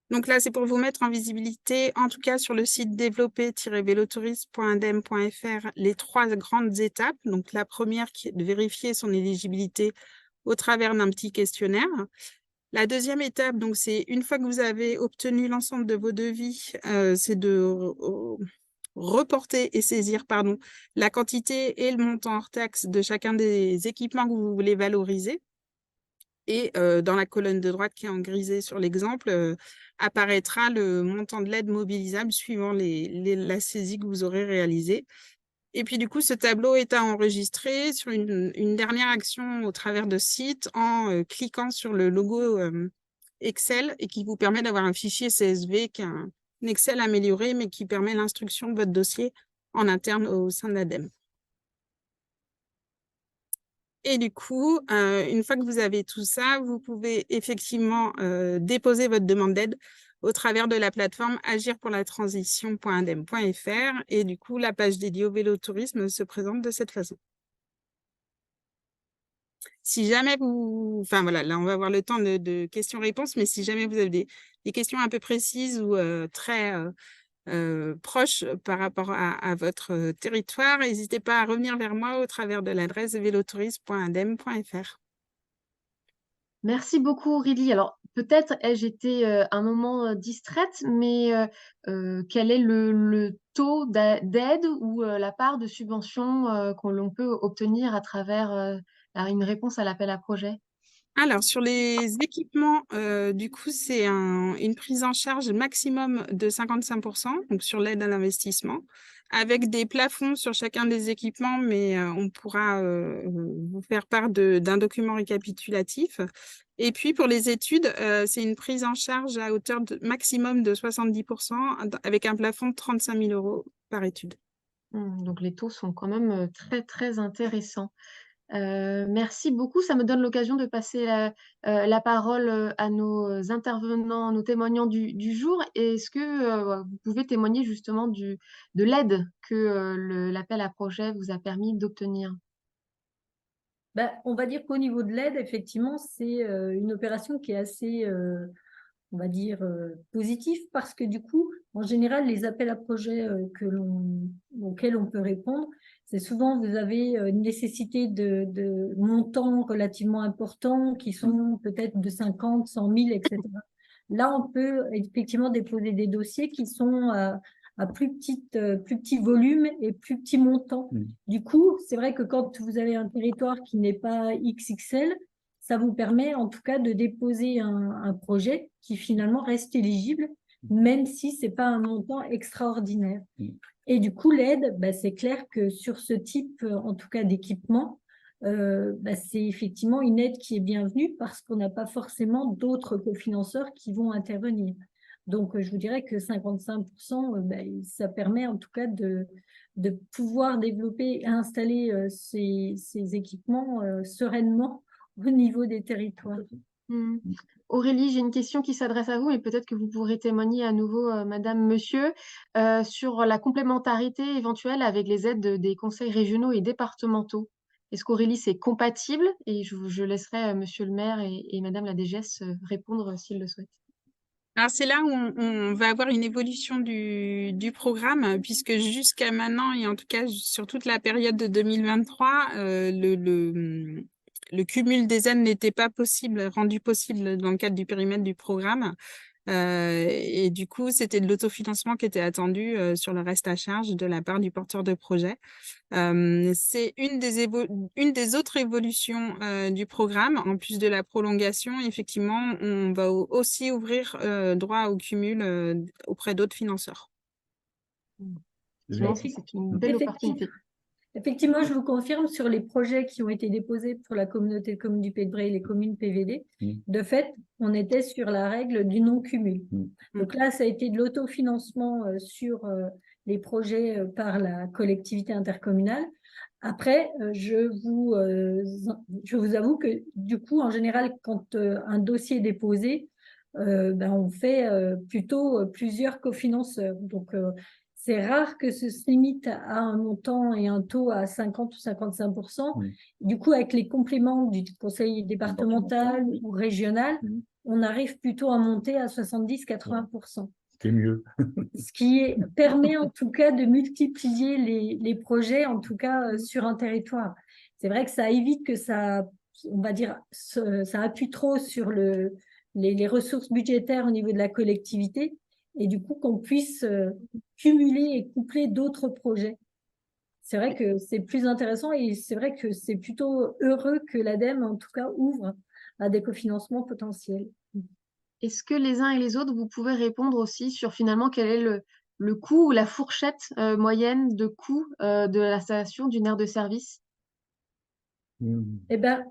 Donc là, c'est pour vous mettre en visibilité, en tout cas sur le site développer-vélotourisme.indem.fr, les 3 grandes étapes. Donc la première qui est de vérifier son éligibilité au travers d'un petit questionnaire. La deuxième étape, donc c'est une fois que vous avez obtenu l'ensemble de vos devis, c'est de reporter et saisir la quantité et le montant hors taxe de chacun des équipements que vous voulez valoriser. Et dans la colonne de droite qui est en grisé sur l'exemple, apparaîtra le montant de l'aide mobilisable suivant la saisie que vous aurez réalisée. Et puis du coup, ce tableau est à enregistrer sur une dernière action au travers de site en cliquant sur le logo Excel et qui vous permet d'avoir un fichier CSV qui est un Excel amélioré, mais qui permet l'instruction de votre dossier en interne au sein de l'ADEME. Et du coup, une fois que vous avez tout ça, vous pouvez effectivement déposer votre demande d'aide au travers de la plateforme agirpourlatransition.indem.fr et du coup, la page dédiée au vélotourisme se présente de cette façon. Si jamais vous, enfin voilà, là on va avoir le temps de questions-réponses, mais si jamais vous avez des questions un peu précises ou très proches par rapport à votre territoire, n'hésitez pas à revenir vers moi au travers de l'adresse vélotourisme.adem.fr. Merci beaucoup Aurélie. Alors peut-être ai-je été un moment distraite, mais quel est le taux d'aide ou la part de subvention que l'on peut obtenir à travers une réponse à l'appel à projet? Alors, sur les équipements, du coup, c'est une prise en charge maximum de 55%, donc sur l'aide à l'investissement, avec des plafonds sur chacun des équipements, mais on pourra vous faire part d'un document récapitulatif. Et puis, pour les études, c'est une prise en charge à hauteur de maximum de 70%, avec un plafond de 35 000 € par étude. Donc les taux sont quand même très très intéressants. Merci beaucoup. Ça me donne l'occasion de passer la parole à nos intervenants, nos témoignants du jour. Est-ce que vous pouvez témoigner justement de l'aide que l'appel à projet vous a permis d'obtenir? Ben, on va dire qu'au niveau de l'aide, effectivement, c'est une opération qui est assez, on va dire, positive parce que du coup, en général, les appels à projets auxquels on peut répondre, c'est souvent, vous avez une nécessité de montants relativement importants qui sont peut-être de 50, 100 000, etc. Là, on peut effectivement déposer des dossiers qui sont à plus petit volume et plus petit montant. Du coup, c'est vrai que quand vous avez un territoire qui n'est pas XXL, ça vous permet en tout cas de déposer un projet qui finalement reste éligible, même si ce n'est pas un montant extraordinaire. Et du coup, l'aide, bah, c'est clair que sur ce type, en tout cas d'équipement, bah, c'est effectivement une aide qui est bienvenue parce qu'on n'a pas forcément d'autres cofinanceurs qui vont intervenir. Donc, je vous dirais que 55%, bah, ça permet en tout cas de pouvoir développer et installer ces équipements sereinement au niveau des territoires. Aurélie, j'ai une question qui s'adresse à vous, mais peut-être que vous pourrez témoigner à nouveau, Madame, Monsieur, sur la complémentarité éventuelle avec les aides des conseils régionaux et départementaux. Est-ce qu'Aurélie, c'est compatible? Et je laisserai Monsieur le maire et Madame la DGS répondre s'ils le souhaitent. Alors, c'est là où on va avoir une évolution du programme, puisque jusqu'à maintenant, et en tout cas sur toute la période de 2023, le cumul des aides n'était pas rendu possible dans le cadre du périmètre du programme. Et du coup, c'était de l'autofinancement qui était attendu sur le reste à charge de la part du porteur de projet. C'est une des autres évolutions du programme. En plus de la prolongation, effectivement, on va aussi ouvrir droit au cumul auprès d'autres financeurs. Effectivement, c'est une belle opportunité. Effectivement, je vous confirme sur les projets qui ont été déposés pour la communauté de communes du Pays de Bray et les communes PVD. De fait, on était sur la règle du non-cumul. Donc là, ça a été de l'autofinancement sur les projets par la collectivité intercommunale. Après, je vous avoue que du coup, en général, quand un dossier est déposé, ben, on fait plutôt plusieurs cofinanceurs. Donc, c'est rare que ce se limite à un montant et un taux à 50 ou 55%. Du coup, avec les compléments du conseil départemental ou régional, on arrive plutôt à monter à 70-80%. C'est mieux. Ce qui permet en tout cas de multiplier les projets, en tout cas sur un territoire. C'est vrai que ça évite que ça, on va dire, ça appuie trop sur les ressources budgétaires au niveau de la collectivité et du coup qu'on puisse cumuler et coupler d'autres projets. C'est vrai que c'est plus intéressant et c'est vrai que c'est plutôt heureux que l'ADEME, en tout cas, ouvre à des cofinancements potentiels. Est-ce que les uns et les autres, vous pouvez répondre aussi sur finalement quel est le coût ou la fourchette moyenne de coût de l'installation d'une aire de service? Eh bien,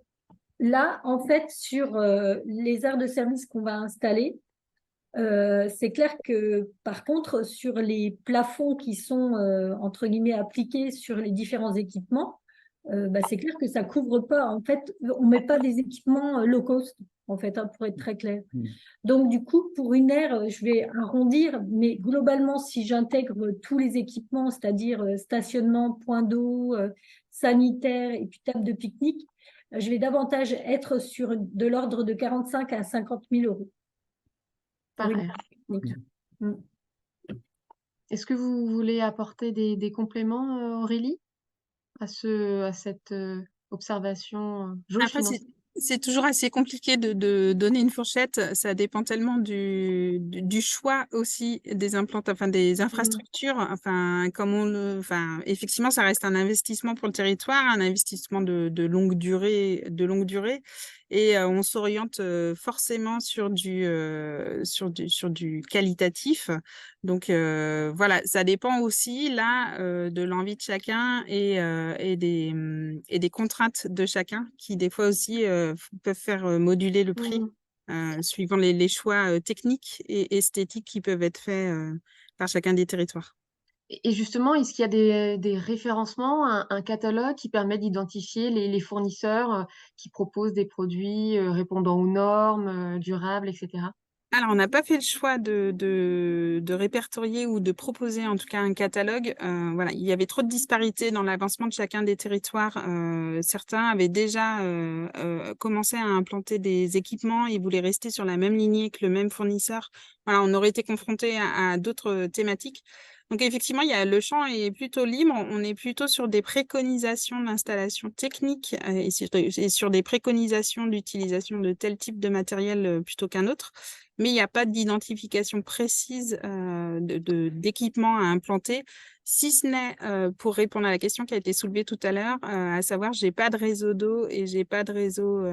là, en fait, sur les aires de service qu'on va installer, c'est clair que, par contre, sur les plafonds qui sont, entre guillemets, appliqués sur les différents équipements, bah, c'est clair que ça ne couvre pas. En fait, on ne met pas des équipements low cost, en fait, hein, pour être très clair. Donc, du coup, pour une aire, je vais arrondir, mais globalement, si j'intègre tous les équipements, c'est-à-dire stationnement, point d'eau, sanitaire et puis table de pique-nique, je vais davantage être sur de l'ordre de 45 à 50 000 euros. Par aire. Mm. Est-ce que vous voulez apporter des compléments, Aurélie, à cette observation jauge Après, financière? c'est toujours assez compliqué de donner une fourchette. Ça dépend tellement du choix aussi des des infrastructures. Enfin, effectivement, ça reste un investissement pour le territoire, un investissement de longue durée, et on s'oriente forcément sur sur du qualitatif. Donc voilà, ça dépend aussi là de l'envie de chacun et des contraintes de chacun qui des fois aussi peuvent faire moduler le prix suivant les choix techniques et esthétiques qui peuvent être faits par chacun des territoires. Et justement, est-ce qu'il y a des référencements, un catalogue qui permet d'identifier les fournisseurs qui proposent des produits répondant aux normes, durables, etc.? Alors, on n'a pas fait le choix de répertorier ou de proposer en tout cas un catalogue. Voilà, il y avait trop de disparités dans l'avancement de chacun des territoires. Certains avaient déjà commencé à implanter des équipements et voulaient rester sur la même lignée que le même fournisseur. Voilà, on aurait été confronté à d'autres thématiques. Donc effectivement, le champ est plutôt libre. On est plutôt sur des préconisations d'installation technique et sur des préconisations d'utilisation de tel type de matériel plutôt qu'un autre. Mais il n'y a pas d'identification précise d'équipement à implanter, si ce n'est pour répondre à la question qui a été soulevée tout à l'heure, à savoir, j'ai pas de réseau d'eau et j'ai pas de réseau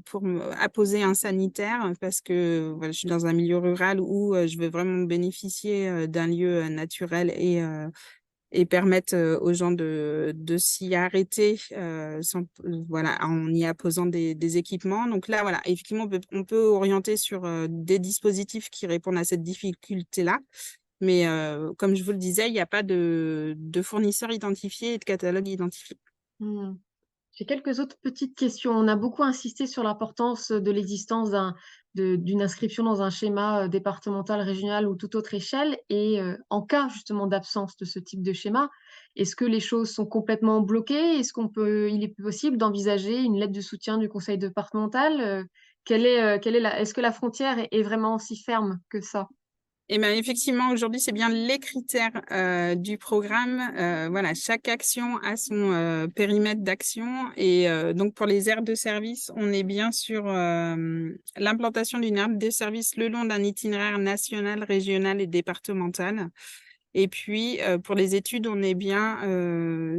pour apposer un sanitaire parce que voilà, je suis dans un milieu rural où je veux vraiment bénéficier d'un lieu naturel et permettre aux gens de s'y arrêter voilà, en y apposant des équipements. Donc là, voilà, effectivement, on peut orienter sur des dispositifs qui répondent à cette difficulté-là. Mais comme je vous le disais, il n'y a pas de fournisseurs identifiés et de catalogue identifié. Mmh. J'ai quelques autres petites questions. On a beaucoup insisté sur l'importance de l'existence d'une inscription dans un schéma départemental, régional ou toute autre échelle. Et en cas justement d'absence de ce type de schéma, est-ce que les choses sont complètement bloquées? Il est possible d'envisager une lettre de soutien du conseil départemental? Est-ce que la frontière est vraiment si ferme que ça? Et bien, effectivement, aujourd'hui, c'est bien les critères du programme. Voilà, chaque action a son périmètre d'action. Et donc, pour les aires de service, on est bien sur l'implantation d'une aire de service le long d'un itinéraire national, régional et départemental. Et puis, pour les études, on est bien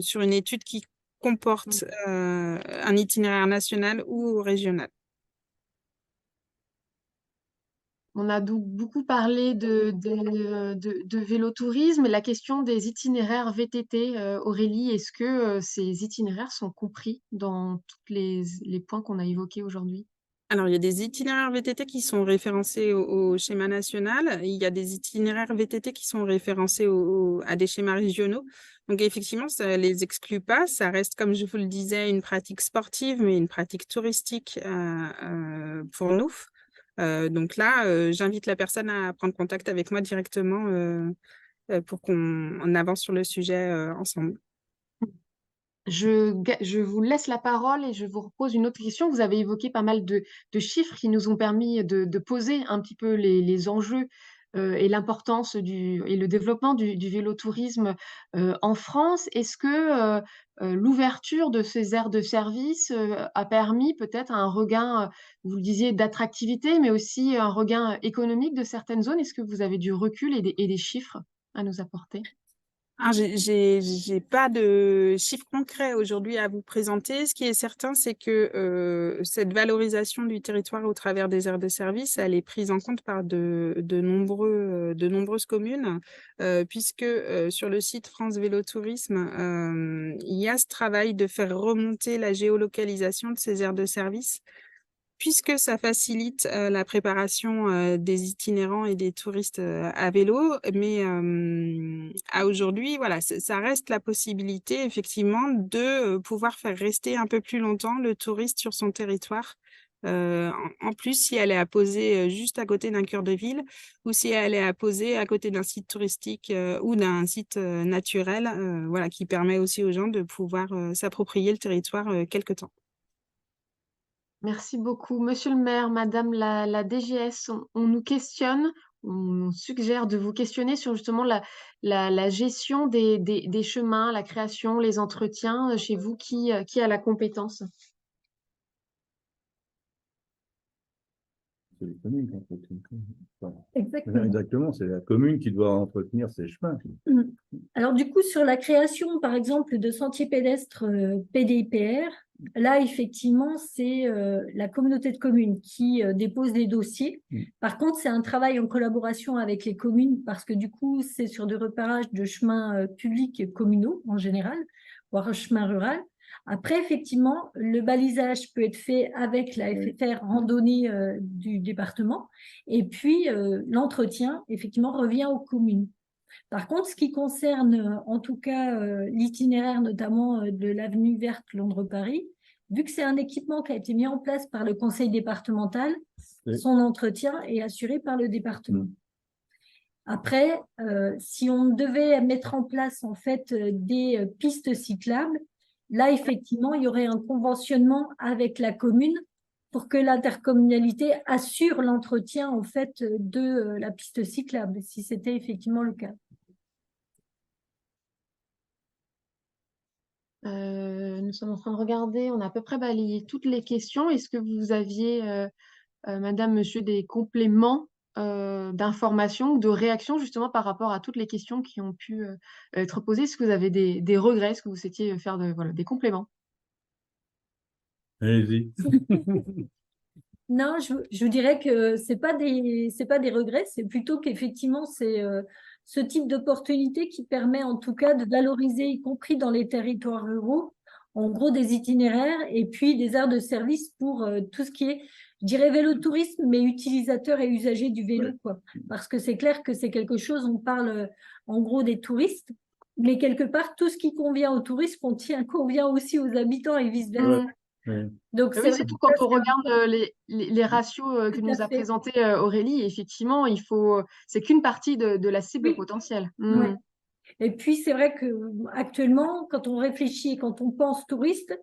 sur une étude qui comporte un itinéraire national ou régional. On a donc beaucoup parlé de vélotourisme. La question des itinéraires VTT, Aurélie, est-ce que ces itinéraires sont compris dans tous les points qu'on a évoqués aujourd'hui? Alors, il y a des itinéraires VTT qui sont référencés au schéma national. Il y a des itinéraires VTT qui sont référencés à des schémas régionaux. Donc, effectivement, ça ne les exclut pas. Ça reste, comme je vous le disais, une pratique sportive, mais une pratique touristique pour nous. Donc là, j'invite la personne à prendre contact avec moi directement pour qu'on avance sur le sujet ensemble. Je vous laisse la parole et je vous repose une autre question. Vous avez évoqué pas mal de chiffres qui nous ont permis de poser un petit peu les enjeux et l'importance et le développement du vélotourisme en France. Est-ce que l'ouverture de ces aires de service a permis peut-être un regain, vous le disiez, d'attractivité, mais aussi un regain économique de certaines zones? Est-ce que vous avez du recul et des chiffres à nous apporter? Ah, j'ai pas de chiffres concrets aujourd'hui à vous présenter. Ce qui est certain, c'est que cette valorisation du territoire au travers des aires de service, elle est prise en compte par de nombreuses communes, puisque sur le site France Vélo Tourisme, il y a ce travail de faire remonter la géolocalisation de ces aires de service, puisque ça facilite la préparation des itinérants et des touristes à vélo. Mais à aujourd'hui, voilà, ça reste la possibilité effectivement de pouvoir faire rester un peu plus longtemps le touriste sur son territoire. En plus, si elle est apposée juste à côté d'un cœur de ville ou si elle est apposée à côté d'un site touristique ou d'un site naturel, voilà, qui permet aussi aux gens de pouvoir s'approprier le territoire quelque temps. Merci beaucoup. Monsieur le maire, madame la DGS, on nous questionne, on suggère de vous questionner sur justement la gestion des chemins, la création, les entretiens chez vous, qui a la compétence? C'est les communes qui entretiennent. Enfin, Exactement. exactement, c'est la commune qui doit entretenir ses chemins. Mm. Alors du coup, sur la création, par exemple, de sentiers pédestres PDIPR, là, effectivement, c'est la communauté de communes qui dépose les dossiers. Par contre, c'est un travail en collaboration avec les communes parce que du coup, c'est sur du repérage de chemins publics communaux en général, voire un chemin rural. Après, effectivement, le balisage peut être fait avec la FFR randonnée du département. Et puis, l'entretien, effectivement, revient aux communes. Par contre, ce qui concerne en tout cas l'itinéraire notamment de l'avenue verte Londres-Paris, vu que c'est un équipement qui a été mis en place par le conseil départemental, Oui. son entretien est assuré par le département. Après, si on devait mettre en place en fait des pistes cyclables, là effectivement, il y aurait un conventionnement avec la commune pour que l'intercommunalité assure l'entretien en fait de la piste cyclable, si c'était effectivement le cas. Nous sommes en train de regarder, on a à peu près balayé toutes les questions. Est-ce que vous aviez, madame, monsieur, des compléments d'informations ou de réactions justement par rapport à toutes les questions qui ont pu être posées? Est-ce que vous avez des regrets? Est-ce que vous souhaitiez faire voilà, des compléments? Allez-y. Non, je vous dirais que c'est pas des regrets, c'est plutôt qu'effectivement, c'est ce type d'opportunité qui permet en tout cas de valoriser, y compris dans les territoires ruraux, en gros des itinéraires et puis des aires de service pour tout ce qui est, je dirais, vélotourisme, mais utilisateur et usager du vélo, quoi. Parce que c'est clair que c'est quelque chose, on parle en gros des touristes, mais quelque part, tout ce qui convient aux touristes convient aussi aux habitants et vice-versa. Donc, Oui, c'est vrai surtout que quand ça, on c'est regarde les ratios que tout à nous a fait. présenté Aurélie, effectivement, c'est qu'une partie de la cible Oui. potentielle. Ouais. Et puis, c'est vrai que actuellement, quand on réfléchit et quand on pense touriste,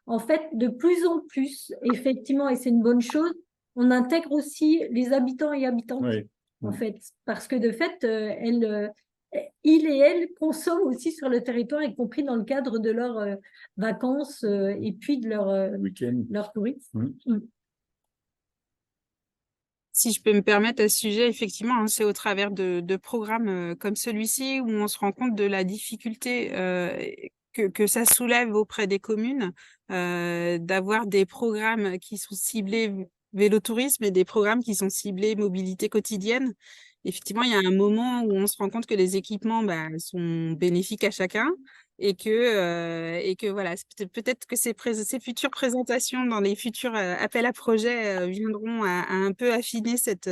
en fait, de plus en plus, effectivement, et c'est une bonne chose, on intègre aussi les habitants et habitantes, en fait, parce que de fait, ils et elles consomment aussi sur le territoire, y compris dans le cadre de leurs vacances et puis de leur tourisme. Si je peux me permettre à ce sujet, effectivement, hein, c'est au travers de programmes comme celui-ci où on se rend compte de la difficulté que ça soulève auprès des communes d'avoir des programmes qui sont ciblés vélotourisme et des programmes qui sont ciblés mobilité quotidienne. Effectivement, il y a un moment où on se rend compte que les équipements sont bénéfiques à chacun et que voilà, peut-être que ces futures présentations dans les futurs appels à projets viendront à un peu affiner cette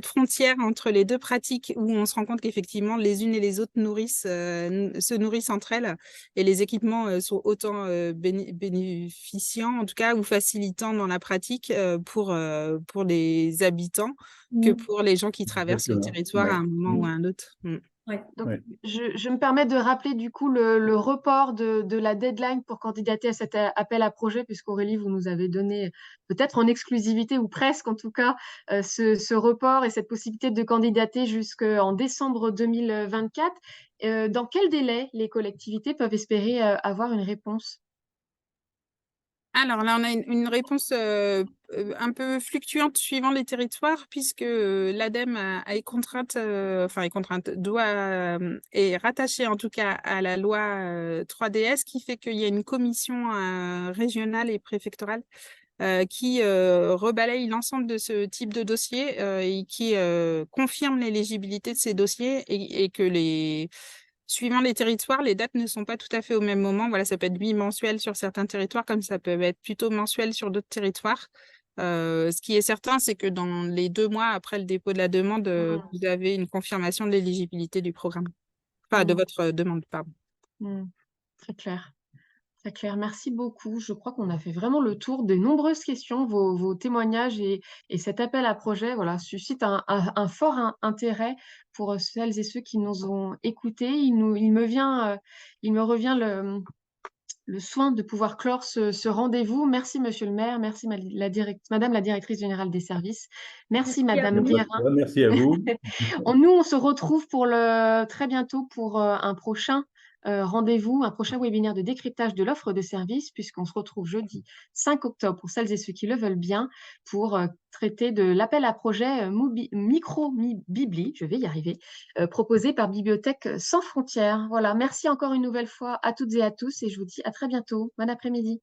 frontière entre les deux pratiques où on se rend compte qu'effectivement les unes et les autres se nourrissent entre elles et les équipements sont autant bénéficiants en tout cas ou facilitants dans la pratique pour les habitants que pour les gens qui traversent le territoire à un moment ou à un autre. Donc, je me permets de rappeler du coup le report de la deadline pour candidater à cet appel à projet, puisqu'Aurélie, vous nous avez donné peut-être en exclusivité ou presque en tout cas ce report et cette possibilité de candidater jusqu'en décembre 2024. Dans quel délai les collectivités peuvent espérer avoir une réponse? Alors là, on a une réponse un peu fluctuante suivant les territoires, puisque l'ADEME est contrainte, est rattachée en tout cas à la loi 3DS, qui fait qu'il y a une commission régionale et préfectorale qui rebalaye l'ensemble de ce type de dossier et qui confirme l'éligibilité de ces dossiers et que suivant les territoires, les dates ne sont pas tout à fait au même moment. Voilà, ça peut être bimensuel sur certains territoires, comme ça peut être plutôt mensuel sur d'autres territoires. Ce qui est certain, c'est que dans les 2 mois après le dépôt de la demande, vous avez une confirmation de l'éligibilité du programme. Enfin, de votre demande, pardon. Très clair. Très clair. Merci beaucoup. Je crois qu'on a fait vraiment le tour des nombreuses questions. Vos témoignages et cet appel à projet, voilà, suscitent un fort intérêt pour celles et ceux qui nous ont écoutés. Il me revient le soin de pouvoir clore ce rendez-vous. Merci, monsieur le maire. Merci, madame la directrice générale des services. Merci, Merci à madame vous. Guérin. Merci à vous. Nous, on se retrouve très bientôt pour un prochain rendez-vous, un prochain webinaire de décryptage de l'offre de service, puisqu'on se retrouve jeudi 5 octobre pour celles et ceux qui le veulent bien, pour traiter de l'appel à projet Micro-Bibli, je vais y arriver, proposé par Bibliothèque Sans Frontières. Voilà, merci encore une nouvelle fois à toutes et à tous et je vous dis à très bientôt. Bon après-midi.